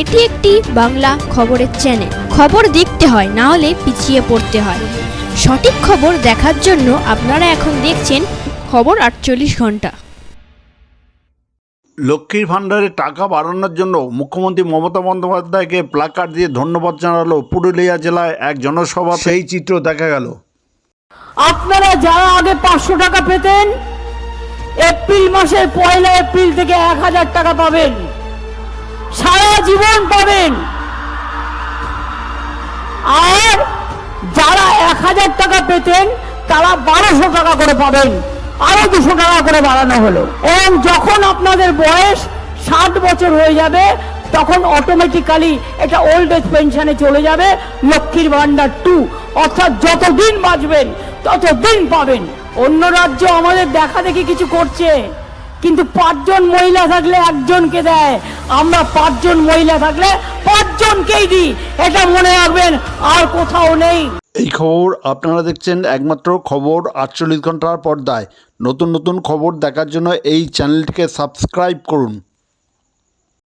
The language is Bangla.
এটি একটি বাংলা খবরের চ্যানেল। খবর দেখতে হয়, না হলে পিছিয়ে পড়তে হয়। সঠিক খবর দেখার জন্য আপনারা এখন দেখছেন খবর 48 ঘন্টা। লক্ষ্মীর ভাণ্ডারে টাকা বাড়ানোর জন্য মুখ্যমন্ত্রী মমতা বন্দ্যোপাধ্যায়কে প্লাকার্ড দিয়ে ধন্যবাদ জানালো পুরুলিয়া জেলায় এক জনসভা। সেই চিত্র দেখা গেল। আপনারা যারা আগে 500 টাকা পেতেন, এপ্রিল মাসের 1 এপ্রিল থেকে 1000 টাকা পাবেন, সারা জীবন পাবেন। আর যারা 1000 টাকা পেতেন তারা 1200 টাকা করে পাবেন, আরো 200 টাকা করে বাড়ানো হলো। এবং যখন আপনাদের বয়স 60 বছর হয়ে যাবে তখন অটোমেটিক্যালি এটা ওল্ড এজ পেনশনে চলে যাবে লক্ষ্মীর ভান্ডার 2, অর্থাৎ যতদিন বাঁচবেন ততদিন পাবেন। অন্য রাজ্য আমাদের দেখা দেখি কিছু করছে, কিন্তু 5 জন মহিলা থাকলে একজনকে দেয়, আমরা 5 জন মহিলা থাকলে 5 জনকেই দিই। এটা মনে রাখবেন, আর কোথাও নেই। এই খবর আপনারা দেখছেন একমাত্র খবর 48 ঘন্টার পর্দায়। নতুন নতুন খবর দেখার জন্য এই চ্যানেলটিকে সাবস্ক্রাইব করুন।